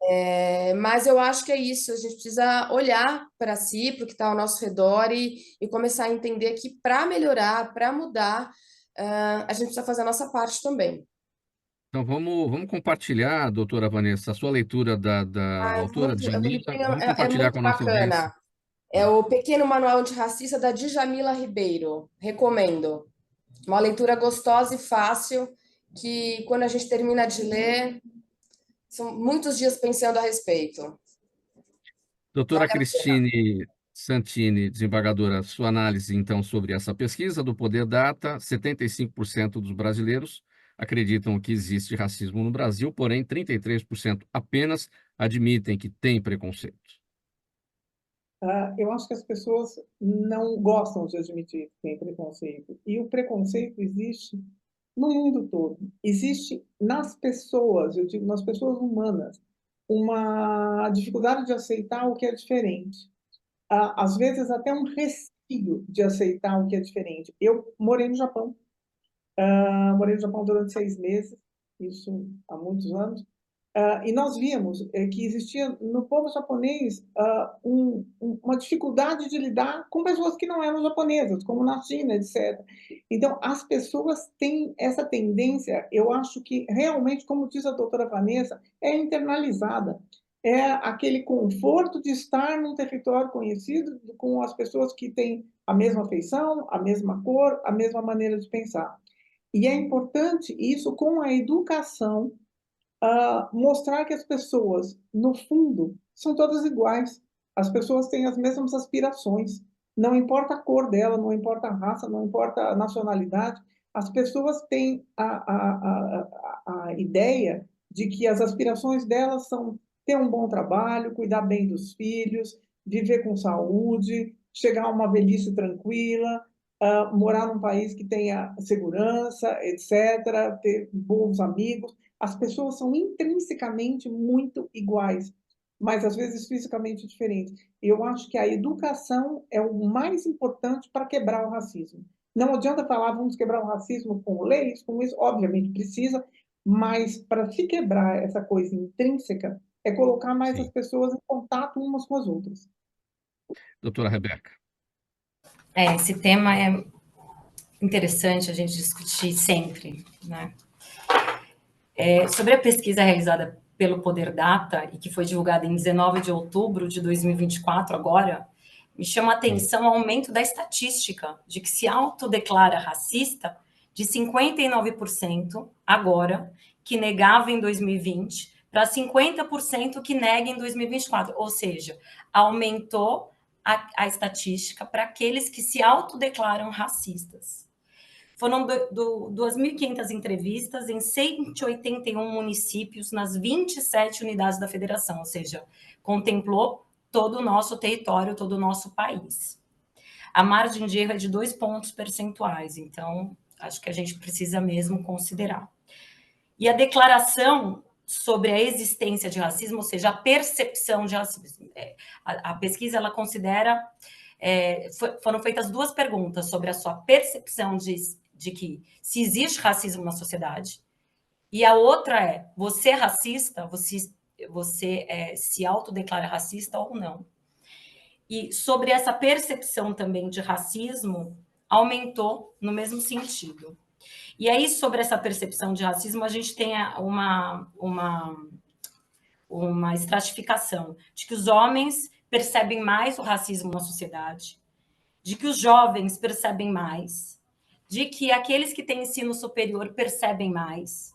É. Mas eu acho que é isso, a gente precisa olhar para si, para o que está ao nosso redor e começar a entender que para melhorar, para mudar, a gente precisa fazer a nossa parte também. Então, vamos compartilhar, doutora Vanessa, a sua leitura da autora Djamila. Felipe, Vamos é compartilhar muito com a nossa audiência. bacana. É o Pequeno Manual Antirracista da Djamila Ribeiro. Recomendo. Uma leitura gostosa e fácil, que quando a gente termina de ler, são muitos dias pensando a respeito. Doutora Cristine Santini, desembargadora, sua análise, então, sobre essa pesquisa do Poder Data. 75% dos brasileiros acreditam que existe racismo no Brasil, porém 33% apenas admitem que tem preconceito. Eu acho que as pessoas não gostam de admitir que tem preconceito. E o preconceito existe no mundo todo. Existe nas pessoas, eu digo nas pessoas humanas, uma dificuldade de aceitar o que é diferente. Às vezes até um receio de aceitar o que é diferente. Eu morei no Japão. Morei no Japão durante 6 meses, isso há muitos anos. E nós vimos que existia no povo japonês uma dificuldade de lidar com pessoas que não eram japonesas, como na China, etc. Então, as pessoas têm essa tendência, eu acho que realmente, como diz a doutora Vanessa, é internalizada. É aquele conforto de estar num território conhecido com as pessoas que têm a mesma feição, a mesma cor, a mesma maneira de pensar. E é importante isso com a educação, mostrar que as pessoas, no fundo, são todas iguais. As pessoas têm as mesmas aspirações. Não importa a cor dela, não importa a raça, não importa a nacionalidade. As pessoas têm a ideia de que as aspirações delas são ter um bom trabalho, cuidar bem dos filhos, viver com saúde, chegar a uma velhice tranquila, morar num país que tenha segurança, etc., ter bons amigos. As pessoas são intrinsecamente muito iguais, mas às vezes fisicamente diferentes. Eu acho que a educação é o mais importante para quebrar o racismo. Não adianta falar, vamos quebrar o racismo com leis, com isso, obviamente precisa, mas para se quebrar essa coisa intrínseca, é colocar mais Sim. as pessoas em contato umas com as outras. Doutora Rebeca. Esse tema é interessante a gente discutir sempre, né? Sobre a pesquisa realizada pelo Poder Data e que foi divulgada em 19 de outubro de 2024, agora, me chama a atenção o aumento da estatística de que se autodeclara racista de 59% agora, que negava em 2020, para 50% que nega em 2024. Ou seja, aumentou a estatística para aqueles que se autodeclaram racistas. Foram 2.500 entrevistas em 181 municípios nas 27 unidades da federação, ou seja, contemplou todo o nosso território, todo o nosso país. A margem de erro é de 2 pontos percentuais, então acho que a gente precisa mesmo considerar. E a declaração sobre a existência de racismo, ou seja, a percepção de racismo. A pesquisa, ela considera... foram feitas 2 perguntas sobre a sua percepção de que se existe racismo na sociedade, e a outra é, você é racista? Você se autodeclara racista ou não? E sobre essa percepção também de racismo, aumentou no mesmo sentido. E aí, sobre essa percepção de racismo, a gente tem uma estratificação de que os homens percebem mais o racismo na sociedade, de que os jovens percebem mais, de que aqueles que têm ensino superior percebem mais,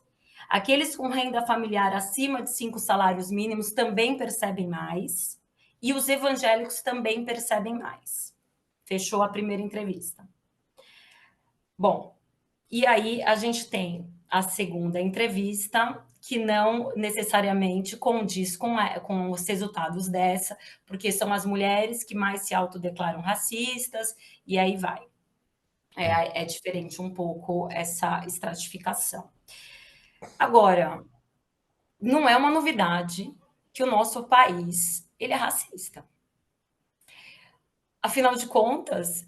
aqueles com renda familiar acima de 5 salários mínimos também percebem mais, e os evangélicos também percebem mais. Fechou a primeira entrevista. Bom, e aí a gente tem a segunda entrevista, que não necessariamente condiz com os resultados dessa, porque são as mulheres que mais se autodeclaram racistas, e aí vai. É diferente um pouco essa estratificação. Agora, não é uma novidade que o nosso país ele é racista. Afinal de contas,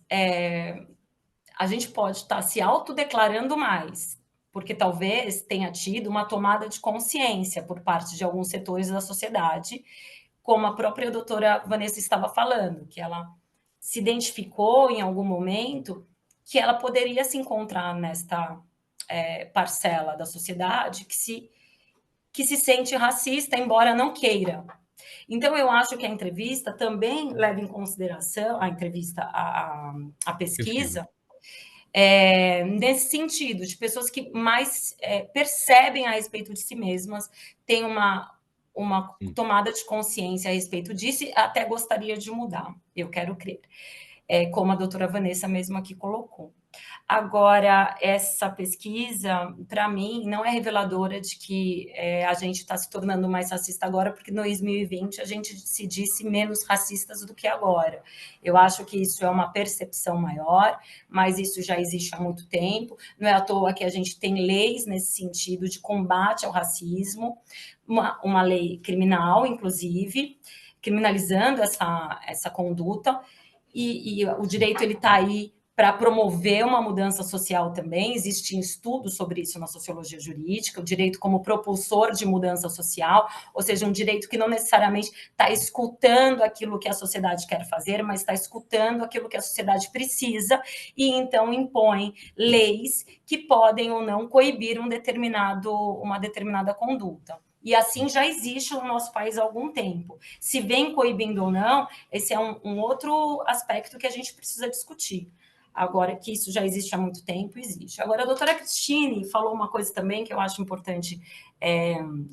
a gente pode estar se autodeclarando mais, porque talvez tenha tido uma tomada de consciência por parte de alguns setores da sociedade, como a própria doutora Vanessa estava falando, que ela se identificou em algum momento que ela poderia se encontrar nesta parcela da sociedade que se sente racista, embora não queira. Então, eu acho que a entrevista também leva em consideração, a pesquisa, nesse sentido, de pessoas que mais percebem a respeito de si mesmas, têm uma tomada de consciência a respeito disso, e até gostaria de mudar, eu quero crer, como a doutora Vanessa mesmo aqui colocou. Agora, essa pesquisa, para mim, não é reveladora de que a gente está se tornando mais racista agora, porque em 2020 a gente se disse menos racistas do que agora. Eu acho que isso é uma percepção maior, mas isso já existe há muito tempo. Não é à toa que a gente tem leis nesse sentido de combate ao racismo, uma lei criminal, inclusive, criminalizando essa conduta, e o direito ele está aí para promover uma mudança social também. Existem estudos sobre isso na sociologia jurídica, o direito como propulsor de mudança social, ou seja, um direito que não necessariamente está escutando aquilo que a sociedade quer fazer, mas está escutando aquilo que a sociedade precisa, e então impõe leis que podem ou não coibir uma determinada conduta. E assim já existe no nosso país há algum tempo. Se vem coibindo ou não, esse é um outro aspecto que a gente precisa discutir. Agora, que isso já existe há muito tempo, existe. Agora, a doutora Cristine falou uma coisa também que eu acho importante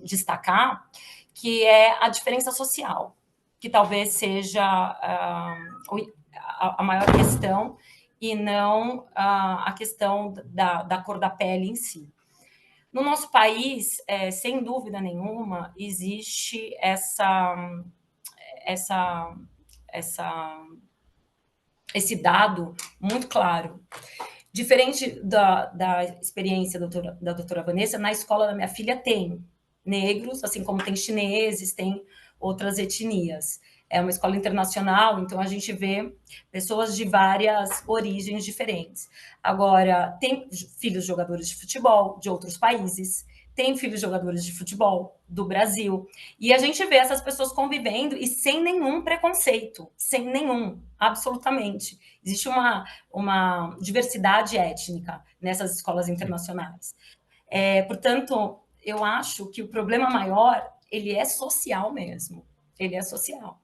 destacar, que é a diferença social, que talvez seja a maior questão, e não a questão da cor da pele em si. No nosso país, sem dúvida nenhuma, existe esse dado muito claro. Diferente da experiência da doutora Vanessa, na escola da minha filha tem negros, assim como tem chineses, tem outras etnias. É uma escola internacional, então a gente vê pessoas de várias origens diferentes. Agora, tem filhos jogadores de futebol de outros países, tem filhos jogadores de futebol do Brasil, e a gente vê essas pessoas convivendo e sem nenhum preconceito, sem nenhum, absolutamente. Existe uma diversidade étnica nessas escolas internacionais. Portanto, eu acho que o problema maior, ele é social mesmo, ele é social.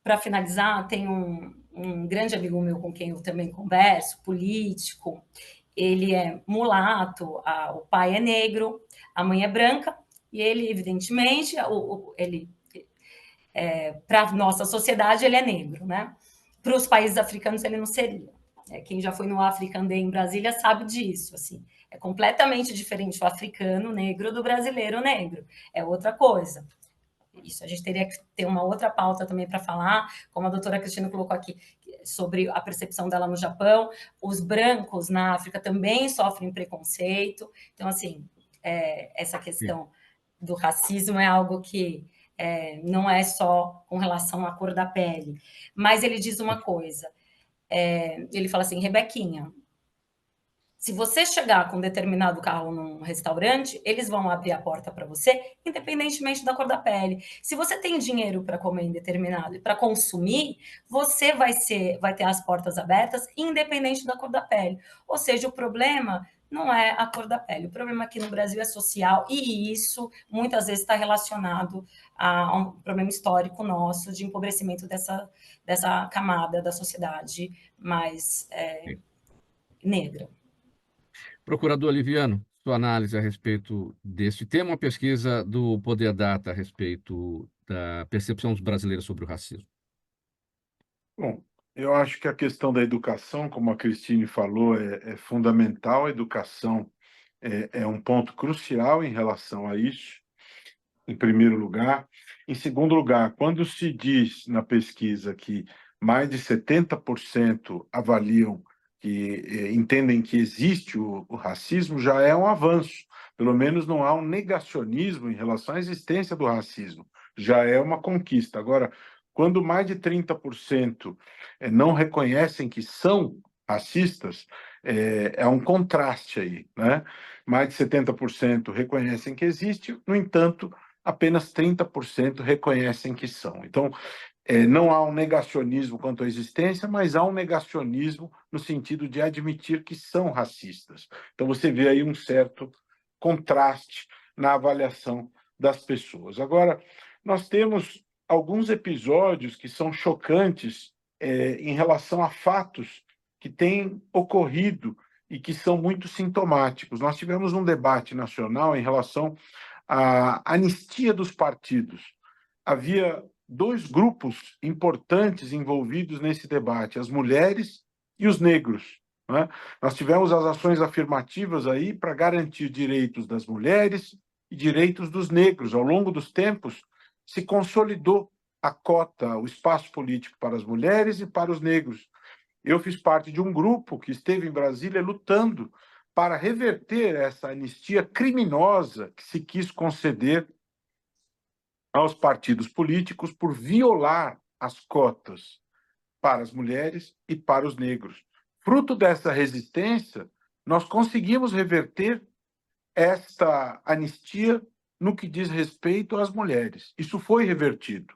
Para finalizar, tem um grande amigo meu com quem eu também converso, político. Ele é mulato, o pai é negro, a mãe é branca, e ele, evidentemente, para a nossa sociedade, ele é negro, né? Para os países africanos, ele não seria. Quem já foi no African Day em Brasília sabe disso, assim. É completamente diferente o africano negro do brasileiro negro. É outra coisa. Isso, a gente teria que ter uma outra pauta também para falar, como a doutora Cristina colocou aqui, sobre a percepção dela no Japão. Os brancos na África também sofrem preconceito. Então, assim, essa questão do racismo é algo que não é só com relação à cor da pele. Mas ele diz uma coisa, ele fala assim, Rebequinha, se você chegar com um determinado carro num restaurante, eles vão abrir a porta para você, independentemente da cor da pele. Se você tem dinheiro para comer em determinado e para consumir, você vai ter as portas abertas, independente da cor da pele. Ou seja, o problema não é a cor da pele. O problema aqui no Brasil é social, e isso muitas vezes está relacionado a um problema histórico nosso de empobrecimento dessa camada da sociedade mais negra. Procurador Liviano, sua análise a respeito deste tema, uma pesquisa do Poder Data a respeito da percepção dos brasileiros sobre o racismo. Bom, eu acho que a questão da educação, como a Cristine falou, é fundamental. A educação é um ponto crucial em relação a isso, em primeiro lugar. Em segundo lugar, quando se diz na pesquisa que mais de 70% avaliam que entendem que existe o racismo, já é um avanço. Pelo menos não há um negacionismo em relação à existência do racismo. Já é uma conquista. Agora, quando mais de 30% não reconhecem que são racistas, é um contraste aí, né? Mais de 70% reconhecem que existe, no entanto, apenas 30% reconhecem que são. Então, não há um negacionismo quanto à existência, mas há um negacionismo no sentido de admitir que são racistas. Então, você vê aí um certo contraste na avaliação das pessoas. Agora, nós temos alguns episódios que são chocantes em relação a fatos que têm ocorrido e que são muito sintomáticos. Nós tivemos um debate nacional em relação à anistia dos partidos. Havia dois grupos importantes envolvidos nesse debate, as mulheres e os negros, né? Nós tivemos as ações afirmativas aí para garantir direitos das mulheres e direitos dos negros. Ao longo dos tempos, se consolidou a cota, o espaço político para as mulheres e para os negros. Eu fiz parte de um grupo que esteve em Brasília lutando para reverter essa anistia criminosa que se quis conceder aos partidos políticos por violar as cotas para as mulheres e para os negros. Fruto dessa resistência, nós conseguimos reverter esta anistia no que diz respeito às mulheres. Isso foi revertido.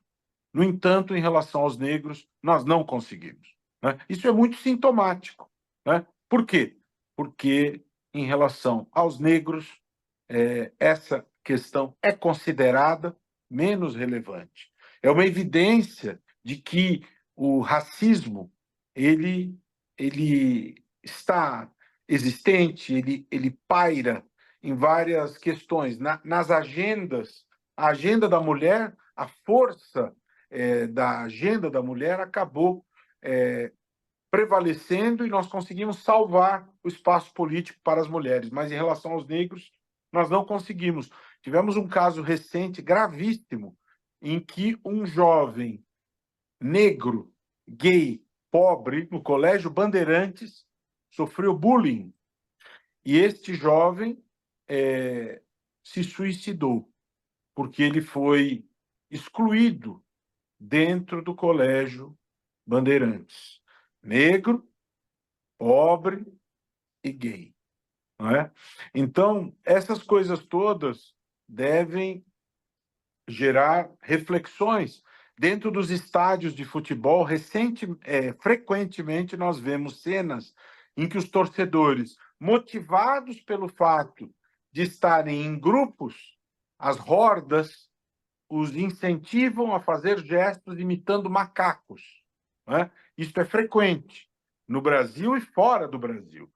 No entanto, em relação aos negros, nós não conseguimos, né? Isso é muito sintomático, né? Por quê? Porque, em relação aos negros, essa questão é considerada menos relevante. É uma evidência de que o racismo ele está existente, ele paira em várias questões. Nas agendas, a agenda da mulher, a força da agenda da mulher acabou prevalecendo e nós conseguimos salvar o espaço político para as mulheres, mas em relação aos negros, nós não conseguimos. Tivemos um caso recente gravíssimo em que um jovem negro, gay, pobre, no Colégio Bandeirantes, sofreu bullying. E este jovem se suicidou, porque ele foi excluído dentro do Colégio Bandeirantes. Negro, pobre e gay, não é? Então, essas coisas todas devem gerar reflexões. Dentro dos estádios de futebol, frequentemente nós vemos cenas em que os torcedores, motivados pelo fato de estarem em grupos, as hordas os incentivam a fazer gestos imitando macacos, né? Isso é frequente no Brasil e fora do Brasil.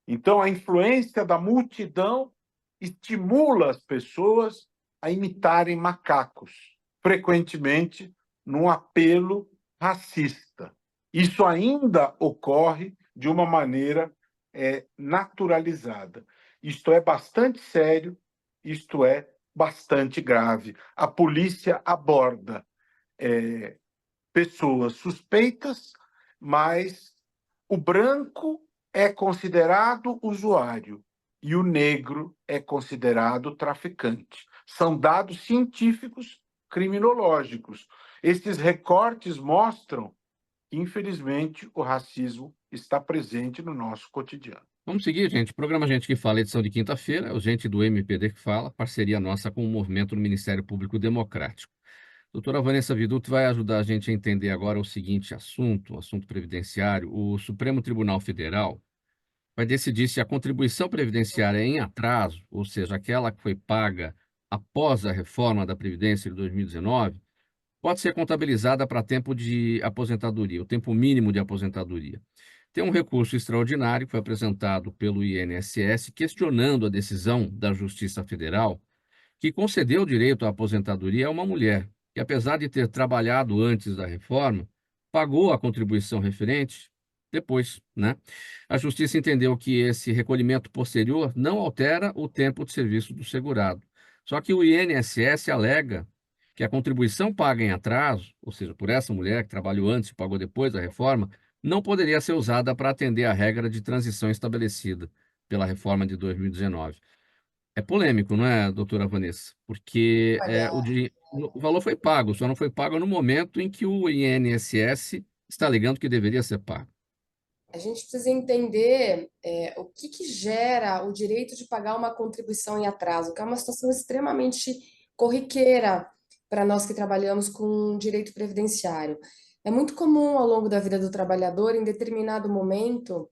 Então, a influência da multidão estimula as pessoas a imitarem macacos, frequentemente num apelo racista. Isso ainda ocorre de uma maneira naturalizada. Isto é bastante sério, isto é bastante grave. A polícia aborda pessoas suspeitas, mas o branco é considerado usuário e o negro é considerado traficante. São dados científicos criminológicos. Esses recortes mostram que, infelizmente, o racismo está presente no nosso cotidiano. Vamos seguir, gente. Programa Gente que Fala, edição de quinta-feira. O Gente do MPD que Fala, parceria nossa com o movimento do Ministério Público Democrático. Doutora Vanessa Viduto vai ajudar a gente a entender agora o seguinte assunto, o assunto previdenciário. O Supremo Tribunal Federal vai decidir se a contribuição previdenciária em atraso, ou seja, aquela que foi paga após a reforma da Previdência de 2019, pode ser contabilizada para tempo de aposentadoria, o tempo mínimo de aposentadoria. tem um recurso extraordinário que foi apresentado pelo INSS questionando a decisão da Justiça Federal que concedeu o direito à aposentadoria a uma mulher que, apesar de ter trabalhado antes da reforma, pagou a contribuição referente depois, né? A Justiça entendeu que esse recolhimento posterior não altera o tempo de serviço do segurado. Só que o INSS alega que a contribuição paga em atraso, ou seja, por essa mulher que trabalhou antes e pagou depois da reforma, não poderia ser usada para atender à regra de transição estabelecida pela reforma de 2019. É polêmico, não é, doutora Vanessa? Porque Olha, o valor foi pago, só não foi pago no momento em que o INSS está alegando que deveria ser pago. a gente precisa entender o que que gera o direito de pagar uma contribuição em atraso, que é uma situação extremamente corriqueira para nós que trabalhamos com direito previdenciário. É muito comum ao longo da vida do trabalhador, em determinado momento,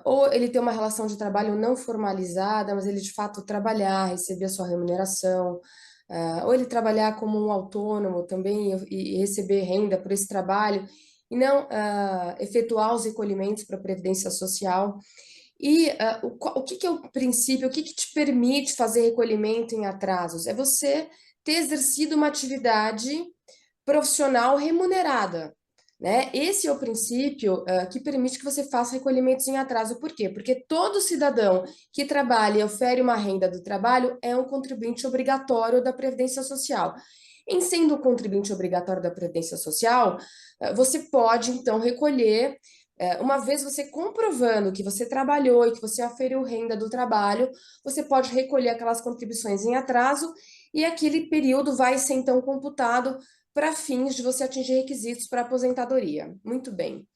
ou ele ter uma relação de trabalho não formalizada, mas ele de fato trabalhar, receber a sua remuneração, ou ele trabalhar como um autônomo também e receber renda por esse trabalho, e não efetuar os recolhimentos para a Previdência Social. E o que que é o princípio, o que que te permite fazer recolhimento em atrasos? É você ter exercido uma atividade profissional remunerada, né? Esse é o princípio que permite que você faça recolhimentos em atraso. Por quê? Porque todo cidadão que trabalha e ofere uma renda do trabalho é um contribuinte obrigatório da Previdência Social. Em sendo um contribuinte obrigatório da Previdência Social, você pode, então, recolher, uma vez você comprovando que você trabalhou e que você aferiu renda do trabalho, você pode recolher aquelas contribuições em atraso e aquele período vai ser, então, computado para fins de você atingir requisitos para aposentadoria. Muito bem. O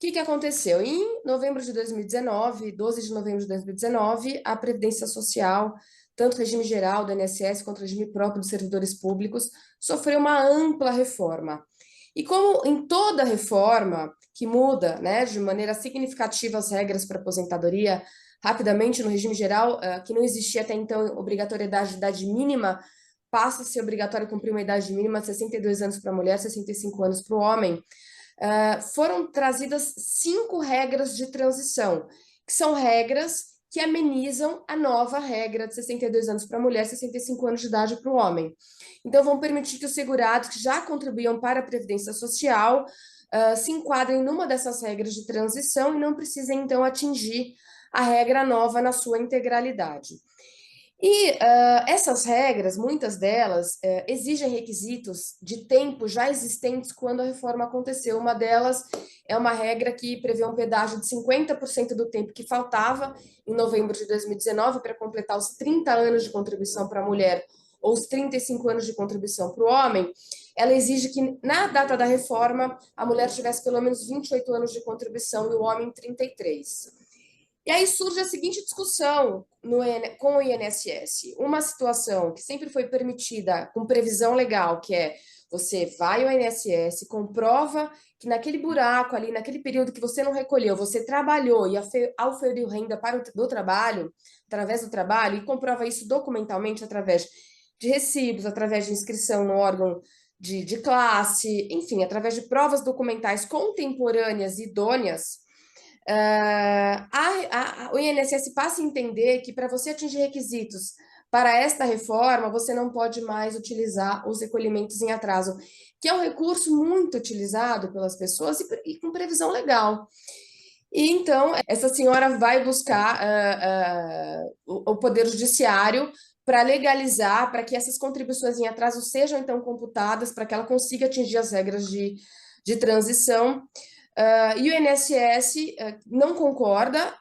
que que aconteceu? Em novembro de 2019, 12 de novembro de 2019, a Previdência Social, tanto o regime geral do INSS quanto o regime próprio dos servidores públicos, sofreu uma ampla reforma. E como em toda reforma que muda, né, de maneira significativa as regras para aposentadoria, rapidamente no regime geral, que não existia até então obrigatoriedade de idade mínima, passa a ser obrigatório cumprir uma idade mínima de 62 anos para a mulher, 65 anos para o homem. Foram trazidas 5 regras de transição, que são regras que amenizam a nova regra de 62 anos para a mulher, 65 anos de idade para o homem. Então, vão permitir que os segurados que já contribuíam para a Previdência Social se enquadrem numa dessas regras de transição e não precisem, então, atingir a regra nova na sua integralidade. E essas regras, muitas delas, exigem requisitos de tempo já existentes quando a reforma aconteceu. Uma delas é uma regra que prevê um pedágio de 50% do tempo que faltava em novembro de 2019 para completar os 30 anos de contribuição para a mulher ou os 35 anos de contribuição para o homem. Ela exige que, na data da reforma, a mulher tivesse pelo menos 28 anos de contribuição e o homem 33. E aí surge a seguinte discussão com o INSS. Uma situação que sempre foi permitida com previsão legal, que é você vai ao INSS, comprova que naquele buraco ali, naquele período que você não recolheu, você trabalhou e auferiu renda para do trabalho, através do trabalho, e comprova isso documentalmente através de recibos, através de inscrição no órgão de classe, enfim, através de provas documentais contemporâneas e idôneas. O INSS passa a entender que para você atingir requisitos para esta reforma, você não pode mais utilizar os recolhimentos em atraso, que é um recurso muito utilizado pelas pessoas e com previsão legal. E então, essa senhora vai buscar o Poder Judiciário para legalizar, para que essas contribuições em atraso sejam então computadas, para que ela consiga atingir as regras de transição. E o INSS não concorda,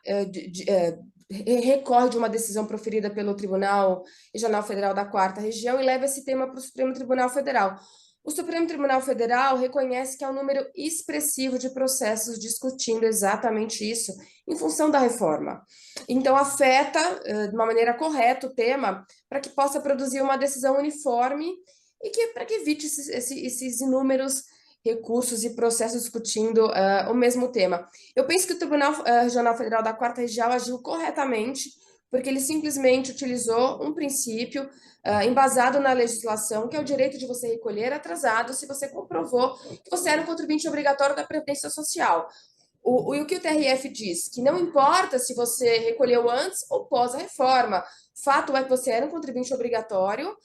recorre de uma decisão proferida pelo Tribunal Regional Federal da 4ª Região e leva esse tema para o Supremo Tribunal Federal. O Supremo Tribunal Federal reconhece que há um número expressivo de processos discutindo exatamente isso, em função da reforma. Então, afeta de uma maneira correta o tema, para que possa produzir uma decisão uniforme e para que evite esses inúmeros recursos e processos discutindo o mesmo tema. Eu penso que o Tribunal Regional Federal da 4ª Região agiu corretamente, porque ele simplesmente utilizou um princípio embasado na legislação, que é o direito de você recolher atrasado se você comprovou que você era um contribuinte obrigatório da Previdência Social. E o que o TRF diz? Que não importa se você recolheu antes ou pós a reforma, fato é que você era um contribuinte obrigatório,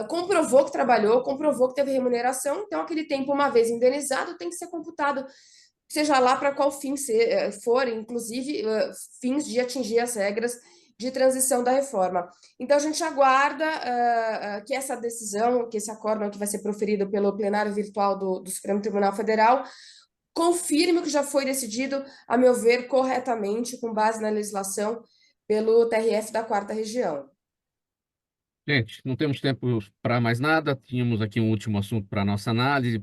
comprovou que trabalhou, comprovou que teve remuneração, então aquele tempo, uma vez indenizado, tem que ser computado, seja lá para qual fim for, inclusive fins de atingir as regras de transição da reforma. Então, a gente aguarda que essa decisão, que esse acórdão que vai ser proferido pelo plenário virtual do Supremo Tribunal Federal, confirme o que já foi decidido, a meu ver, corretamente, com base na legislação, pelo TRF da 4ª Região. Gente, não temos tempo para mais nada. Tínhamos aqui um último assunto para a nossa análise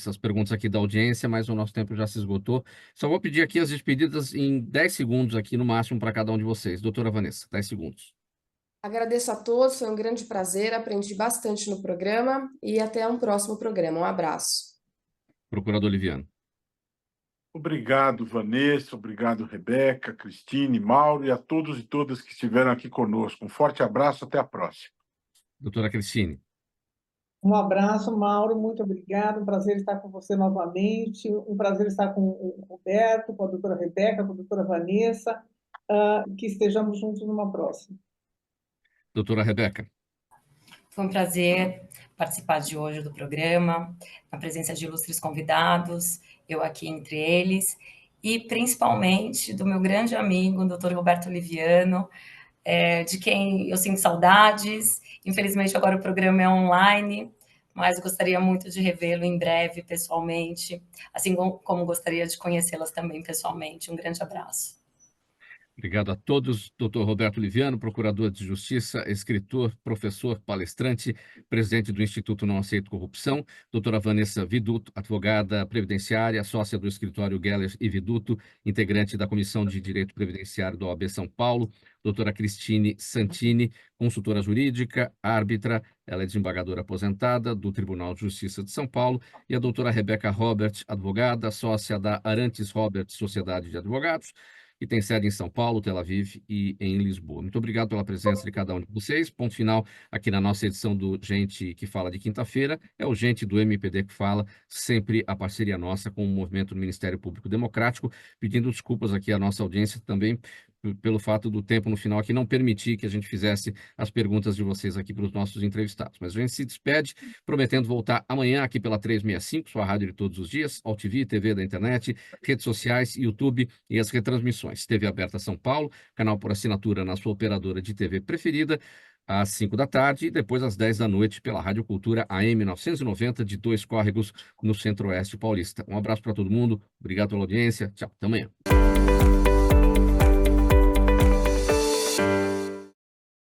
as perguntas aqui da audiência, mas o nosso tempo já se esgotou. Só vou pedir aqui as despedidas em 10 segundos aqui no máximo para cada um de vocês. Doutora Vanessa, 10 segundos. Agradeço a todos, foi um grande prazer, aprendi bastante no programa e até um próximo programa. Um abraço. Procurador Liviano. Obrigado, Vanessa, obrigado, Rebeca, Cristine, Mauro e a todos e todas que estiveram aqui conosco. Um forte abraço, até a próxima. Doutora Cristine. Um abraço, Mauro, muito obrigado. Um prazer estar com você novamente. Um prazer estar com o Roberto, com a doutora Rebeca, com a doutora Vanessa. Que estejamos juntos numa próxima. Doutora Rebeca. Foi um prazer participar de hoje do programa, na presença de ilustres convidados, eu aqui entre eles, e principalmente do meu grande amigo, o Dr. Roberto Liviano, de quem eu sinto saudades. Infelizmente, agora o programa é online, mas gostaria muito de revê-lo em breve, pessoalmente, assim como gostaria de conhecê-las também pessoalmente. Um grande abraço. Obrigado a todos. Dr. Roberto Liviano, procurador de Justiça, escritor, professor, palestrante, presidente do Instituto Não Aceito Corrupção. Doutora Vanessa Viduto, advogada previdenciária, sócia do escritório Geller e Viduto, integrante da Comissão de Direito Previdenciário da OAB São Paulo. Doutora Cristine Santini, consultora jurídica, árbitra, ela é desembargadora aposentada do Tribunal de Justiça de São Paulo. E a doutora Rebeca Robert, advogada, sócia da Arantes Robert Sociedade de Advogados, que tem sede em São Paulo, Tel Aviv e em Lisboa. Muito obrigado pela presença de cada um de vocês. Ponto final aqui na nossa edição do Gente que Fala de quinta-feira. É o Gente do MPD que fala, sempre a parceria nossa com o movimento do Ministério Público Democrático, pedindo desculpas aqui à nossa audiência também pelo fato do tempo no final aqui não permitir que a gente fizesse as perguntas de vocês aqui para os nossos entrevistados. Mas a gente se despede, prometendo voltar amanhã aqui pela 365, sua rádio de todos os dias, AltV, TV da internet, redes sociais, YouTube e as retransmissões. TV Aberta São Paulo, canal por assinatura na sua operadora de TV preferida, às 5 da tarde e depois às 10 da noite pela Rádio Cultura AM 990 de Dois Córregos, no Centro-Oeste Paulista. Um abraço para todo mundo, obrigado pela audiência, tchau, até amanhã.